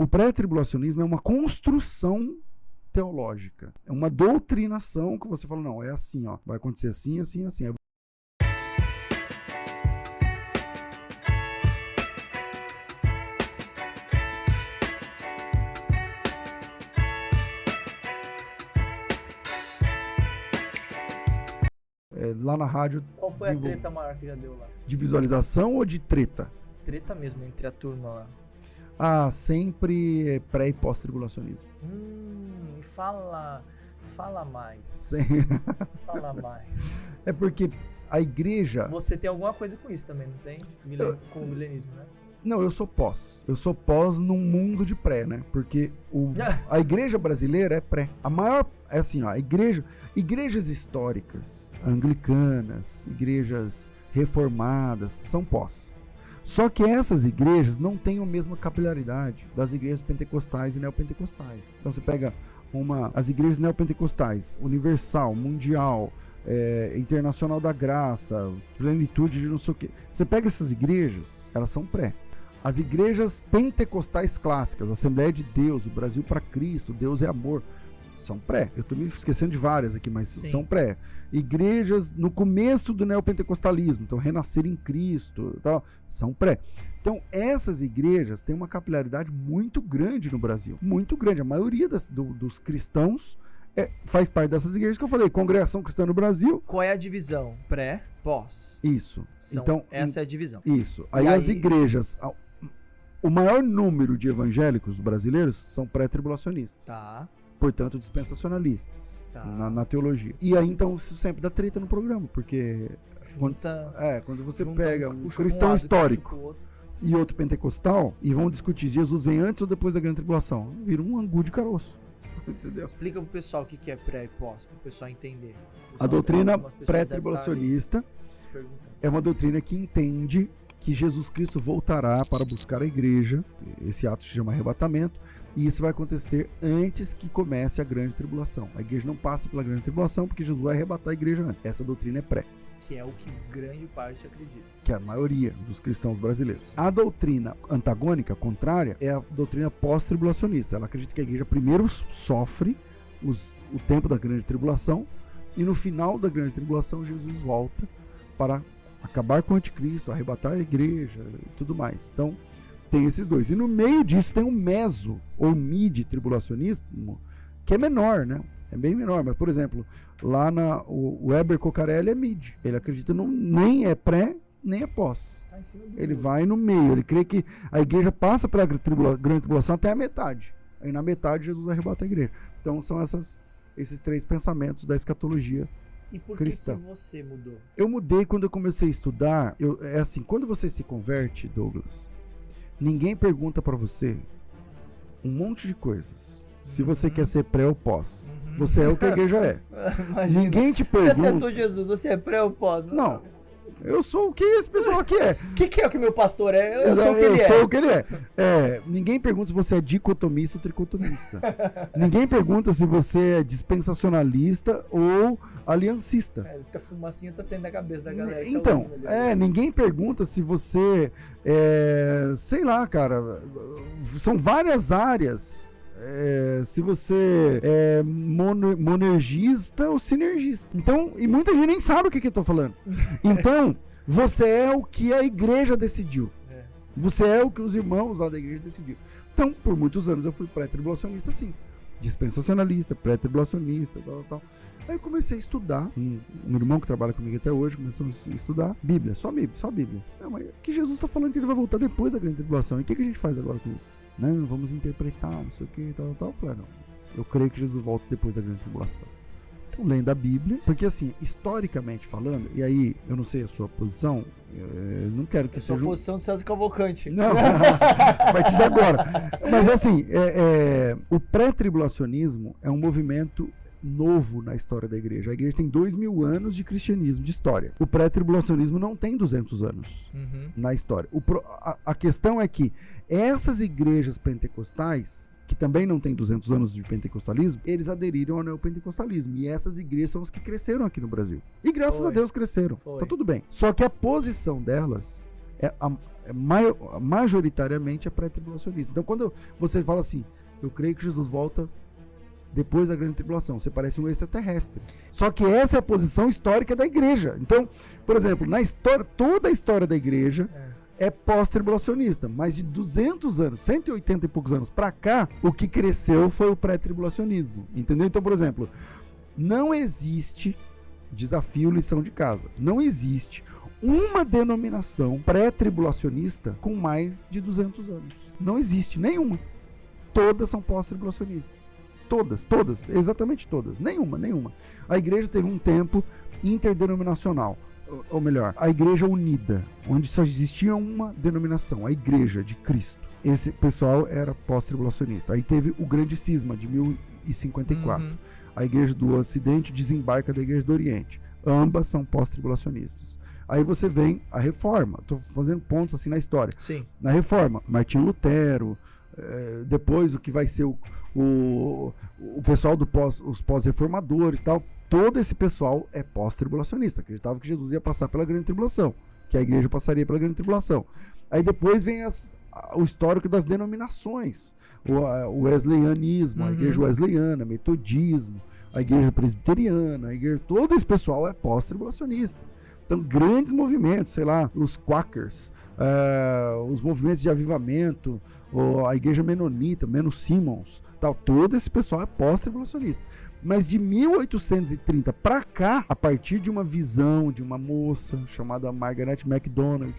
O pré-tribulacionismo é uma construção teológica. É uma doutrinação que você fala, não, é assim, ó, vai acontecer assim, assim, assim. Lá na rádio... Qual foi a treta maior que já deu lá? De visualização ou de treta? Treta mesmo, entre a turma lá. Ah, sempre pré- e pós-tribulacionismo. Fala mais. Fala mais. É porque a igreja... Você tem alguma coisa com isso também, não tem? Com o milenismo, né? Não, eu sou pós. Eu sou pós num mundo de pré, né? Porque a igreja brasileira é pré. A maior... É assim, ó, igrejas históricas, anglicanas, igrejas reformadas, são pós. Só que essas igrejas não têm a mesma capilaridade das igrejas pentecostais e neopentecostais. Então você pega as igrejas neopentecostais, Universal, Mundial, Internacional da Graça, Plenitude de não sei o quê. Você pega essas igrejas, elas são pré. As igrejas pentecostais clássicas, Assembleia de Deus, o Brasil para Cristo, Deus é amor, são pré. Eu estou me esquecendo de várias aqui, mas sim, são pré. Igrejas no começo do neopentecostalismo, então Renascer em Cristo, tal, são pré. Então essas igrejas têm uma capilaridade muito grande no Brasil, muito grande. A maioria dos cristãos faz parte dessas igrejas que eu falei, Congregação Cristã no Brasil. Qual é a divisão? Pré, pós. Isso. Então, essa é a divisão. Isso. Aí as igrejas... O maior número de evangélicos brasileiros são pré-tribulacionistas. Tá. Portanto, dispensacionalistas. Tá. Na teologia. E aí, então, isso sempre dá treta no programa, porque... Quando você pega um cristão histórico e outro pentecostal, e vão discutir Jesus vem antes ou depois da grande tribulação, vira um angu de caroço. Entendeu? Explica pro pessoal o que é pré e pós, pro pessoal entender. A doutrina pré-tribulacionista é uma doutrina que entende que Jesus Cristo voltará para buscar a igreja. Esse ato se chama arrebatamento, e isso vai acontecer antes que comece a grande tribulação. A igreja não passa pela grande tribulação porque Jesus vai arrebatar a igreja antes. Essa doutrina é pré. Que é o que grande parte acredita. Que é a maioria dos cristãos brasileiros. A doutrina antagônica, contrária, é a doutrina pós-tribulacionista. Ela acredita que a igreja primeiro sofre o tempo da grande tribulação, e no final da grande tribulação Jesus volta para acabar com o anticristo, arrebatar a igreja e tudo mais. Então, tem esses dois. E no meio disso tem um meso, ou mid-tribulacionismo, que é menor, né? É bem menor, mas, por exemplo, lá o Weber Cocarelli é mid. Ele acredita nem é pré, nem é pós. Ele vai no meio. Ele crê que a igreja passa pela grande tribulação até a metade. Aí na metade Jesus arrebata a igreja. Então são esses três pensamentos da escatologia. E por cristã. Que você mudou? Eu mudei quando eu comecei a estudar. É assim, quando você se converte, Douglas, ninguém pergunta pra você um monte de coisas. Se você quer ser pré ou pós. Você é o que a igreja é. Imagina. Ninguém te pergunta... Você aceitou Jesus, você é pré ou pós? Não. Eu sou o que esse pessoal aqui é. O que é o que meu pastor é? Eu sou o que ele é. Eu sou o que ele é. Ninguém pergunta se você é dicotomista ou tricotomista. Ninguém pergunta se você é dispensacionalista ou aliancista. A fumacinha tá saindo da cabeça da galera. Então, ninguém pergunta se você sei lá, cara, são várias áreas. Se você é monergista ou sinergista. Então, e muita gente nem sabe o que eu tô falando. Então, você é o que a igreja decidiu. Você é o que os irmãos lá da igreja decidiram. Então, por muitos anos eu fui pré-tribulacionista, sim. Dispensacionalista, pré-tribulacionista, tal. Aí eu comecei a estudar. Um irmão que trabalha comigo até hoje, começamos a estudar Bíblia, só Bíblia. Não, mas que Jesus está falando que ele vai voltar depois da grande tribulação. E o que a gente faz agora com isso? Não, vamos interpretar, não sei o que, tal. Eu falei, não, eu creio que Jesus volta depois da grande tribulação. Então, lendo a Bíblia, porque assim, historicamente falando, e aí, eu não sei a sua posição, eu não quero que seja... Sua posição César Cavalcante. Não, a partir de agora. Mas assim, o pré-tribulacionismo é um movimento novo na história da igreja. A igreja tem 2000 anos de cristianismo, de história. O pré-tribulacionismo não tem 200 anos na história. A questão é que essas igrejas pentecostais, que também não tem 200 anos de pentecostalismo, eles aderiram ao neopentecostalismo. E essas igrejas são as que cresceram aqui no Brasil. E graças a Deus cresceram. Tá tudo bem. Só que a posição delas majoritariamente é pré-tribulacionista. Então, quando você fala assim, eu creio que Jesus volta depois da grande tribulação, você parece um extraterrestre. Só que essa é a posição histórica da igreja. Então, por exemplo, na história, toda a história da igreja é pós-tribulacionista, mas de 200 anos, 180 e poucos anos para cá, o que cresceu foi o pré-tribulacionismo, entendeu? Então, por exemplo, não existe desafio lição de casa, não existe uma denominação pré-tribulacionista com mais de 200 anos, não existe nenhuma, todas são pós-tribulacionistas, todas, exatamente todas, nenhuma. A igreja teve um tempo interdenominacional, ou melhor, a igreja unida, onde só existia uma denominação, a igreja de Cristo. Esse pessoal era pós-tribulacionista. Aí teve o grande cisma de 1054. A igreja do Ocidente desembarca da igreja do Oriente. Ambas são pós-tribulacionistas. Aí você vem a Reforma. Estou fazendo pontos assim na história. Sim. Na Reforma, Martinho Lutero, depois o que vai ser o pessoal os pós-reformadores e tal, todo esse pessoal é pós-tribulacionista, acreditava que Jesus ia passar pela grande tribulação, que a igreja passaria pela grande tribulação. Aí depois vem o histórico das denominações, o wesleyanismo, a igreja wesleyana, metodismo, a igreja presbiteriana, todo esse pessoal é pós-tribulacionista. Então, grandes movimentos, sei lá, os Quakers, os movimentos de avivamento, a igreja menonita, Menno Simons, tal, todo esse pessoal é pós-tribulacionista. Mas de 1830 para cá, a partir de uma visão de uma moça chamada Margaret MacDonald,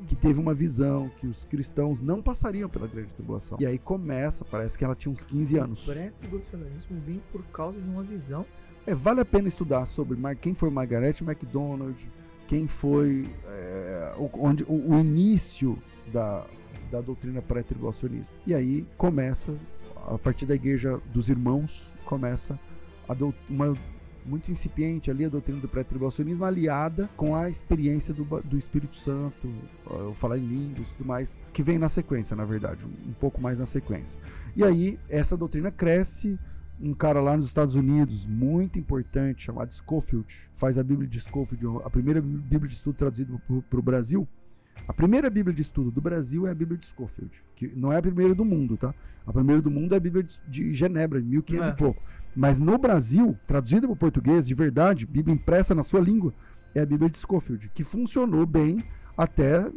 que teve uma visão que os cristãos não passariam pela grande tribulação. E aí começa, parece que ela tinha uns 15 anos. O pré-tribulacionismo vem por causa de uma visão. Vale a pena estudar sobre quem foi Margaret MacDonald, quem foi o início da doutrina pré-tribulacionista. E aí começa, a partir da igreja dos irmãos, começa uma muito incipiente ali a doutrina do pré-tribulacionismo, aliada com a experiência do Espírito Santo, o falar em línguas e tudo mais, que vem na sequência, na verdade, um pouco mais na sequência. E aí essa doutrina cresce. Um cara lá nos Estados Unidos, muito importante, chamado Scofield, faz a Bíblia de Scofield, a primeira Bíblia de Estudo traduzida para o Brasil. A primeira Bíblia de Estudo do Brasil é a Bíblia de Scofield, que não é a primeira do mundo, tá? A primeira do mundo é a Bíblia de Genebra, 1500 e pouco. Mas no Brasil, traduzida para o português, de verdade, Bíblia impressa na sua língua, é a Bíblia de Scofield, que funcionou bem até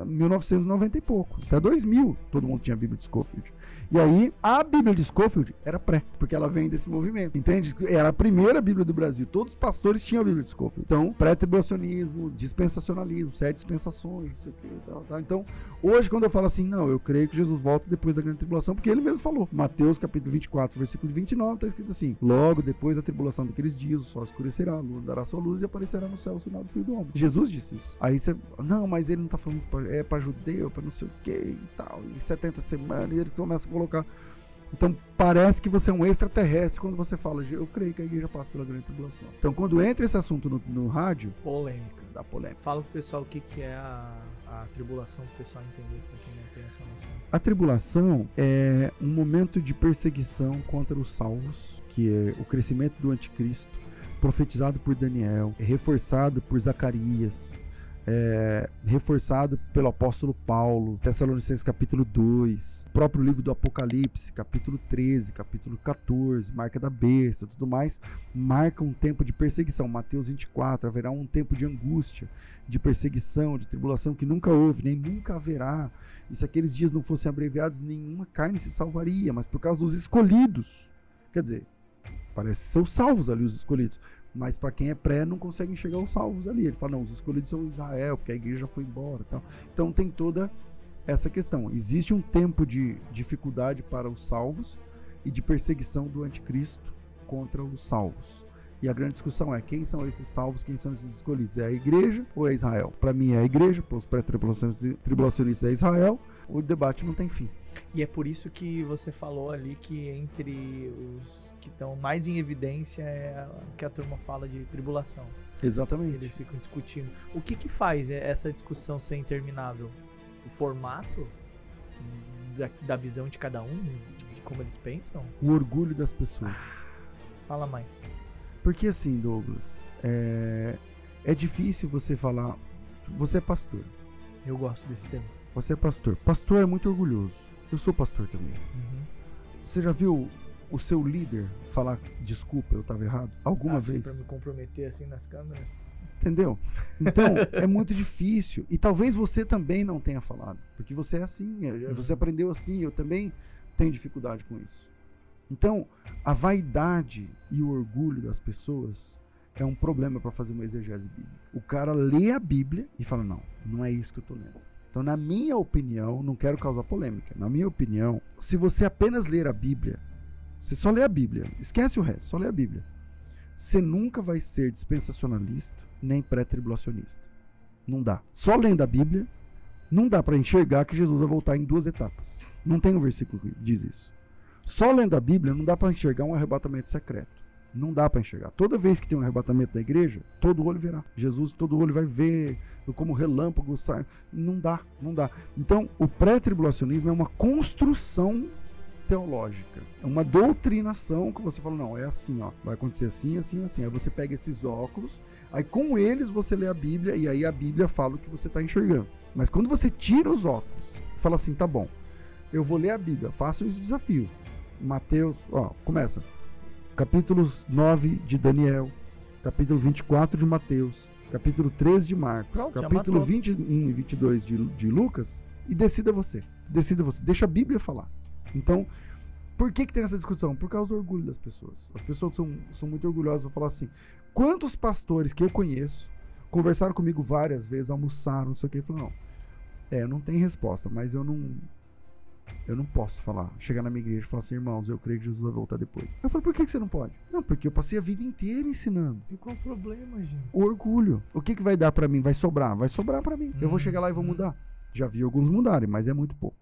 1990 e pouco. Até 2000, todo mundo tinha a Bíblia de Scofield. E aí, a Bíblia de Scofield era pré, porque ela vem desse movimento, entende? Era a primeira Bíblia do Brasil. Todos os pastores tinham a Bíblia de Scofield. Então, pré-tribulacionismo, dispensacionalismo, 7 dispensações, isso aqui e tal. Então, hoje, quando eu falo assim, não, eu creio que Jesus volta depois da grande tribulação, porque ele mesmo falou. Mateus, capítulo 24, versículo 29, está escrito assim: logo depois da tribulação daqueles dias, o sol escurecerá, a lua dará sua luz e aparecerá no céu o sinal do Filho do Homem. Jesus disse isso. Aí você, não, mas ele não tá falando isso para judeu, para não sei o que e tal, e 70 semanas, e ele começa a colocar. Então parece que você é um extraterrestre quando você fala, eu creio que a igreja passa pela grande tribulação. Então quando entra esse assunto no rádio, polêmica. Dá polêmica. Fala pro pessoal o que é a tribulação, pro pessoal entender, pra quem não tem essa noção. A tribulação é um momento de perseguição contra os salvos, que é o crescimento do anticristo, profetizado por Daniel, reforçado por Zacarias, reforçado pelo apóstolo Paulo, Tessalonicenses capítulo 2, o próprio livro do Apocalipse, capítulo 13, capítulo 14, marca da besta, tudo mais, marca um tempo de perseguição. Mateus 24, haverá um tempo de angústia, de perseguição, de tribulação que nunca houve, nem nunca haverá. E se aqueles dias não fossem abreviados, nenhuma carne se salvaria, mas por causa dos escolhidos. Quer dizer, parece ser os salvos ali, os escolhidos. Mas para quem é pré, não consegue enxergar os salvos ali. Ele fala, não, os escolhidos são Israel, porque a igreja já foi embora, tal. Então tem toda essa questão. Existe um tempo de dificuldade para os salvos e de perseguição do anticristo contra os salvos. E a grande discussão é, quem são esses salvos, quem são esses escolhidos? É a igreja ou é Israel? Para mim é a igreja, para os pré-tribulacionistas é Israel. O debate não tem fim. E é por isso que você falou ali que entre os que estão mais em evidência é o que a turma fala de tribulação. Exatamente. Eles ficam discutindo. O que faz essa discussão ser interminável? O formato da visão de cada um, de como eles pensam? O orgulho das pessoas. Fala mais. Porque assim, Douglas, é difícil você falar, você é pastor, Eu gosto desse tema. Você é pastor. Pastor é muito orgulhoso. Eu sou pastor também. Uhum. Você já viu o seu líder falar desculpa, eu estava errado? Alguma vez? Pra me comprometer assim nas câmeras. Entendeu? Então, é muito difícil. E talvez você também não tenha falado. Porque você é assim. Você aprendeu assim. Eu também tenho dificuldade com isso. Então, a vaidade e o orgulho das pessoas é um problema para fazer uma exegese bíblica. O cara lê a Bíblia e fala, não é isso que eu estou lendo. Então, na minha opinião, não quero causar polêmica. Na minha opinião, se você apenas ler a Bíblia, você só lê a Bíblia, esquece o resto, só lê a Bíblia. Você nunca vai ser dispensacionalista nem pré-tribulacionista. Não dá. Só lendo a Bíblia, não dá para enxergar que Jesus vai voltar em 2 etapas. Não tem um versículo que diz isso. Só lendo a Bíblia, não dá para enxergar um arrebatamento secreto. Não dá para enxergar. Toda vez que tem um arrebatamento da igreja, todo olho verá. Jesus, todo olho vai ver como relâmpago sai. Não dá. Então, o pré-tribulacionismo é uma construção teológica. É uma doutrinação que você fala, não, é assim, ó, vai acontecer assim, assim, assim. Aí você pega esses óculos, aí com eles você lê a Bíblia e aí a Bíblia fala o que você está enxergando. Mas quando você tira os óculos, fala assim, tá bom, eu vou ler a Bíblia, faço esse desafio. Mateus, começa. Capítulos 9 de Daniel, capítulo 24 de Mateus, capítulo 13 de Marcos, pronto, capítulo 21 e 22 de Lucas, e decida você. Deixa a Bíblia falar. Então, por que tem essa discussão? Por causa do orgulho das pessoas. As pessoas são muito orgulhosas. Vou falar assim, quantos pastores que eu conheço conversaram comigo várias vezes, almoçaram, não sei o que, e falaram, não tem resposta, mas eu não posso falar, chegar na minha igreja e falar assim, irmãos, eu creio que Jesus vai voltar depois. Eu falo, por que você não pode? Não, porque eu passei a vida inteira ensinando. E qual o problema, gente? O orgulho. O que vai dar pra mim? Vai sobrar? Vai sobrar pra mim. Eu vou chegar lá e vou mudar. Já vi alguns mudarem, mas é muito pouco.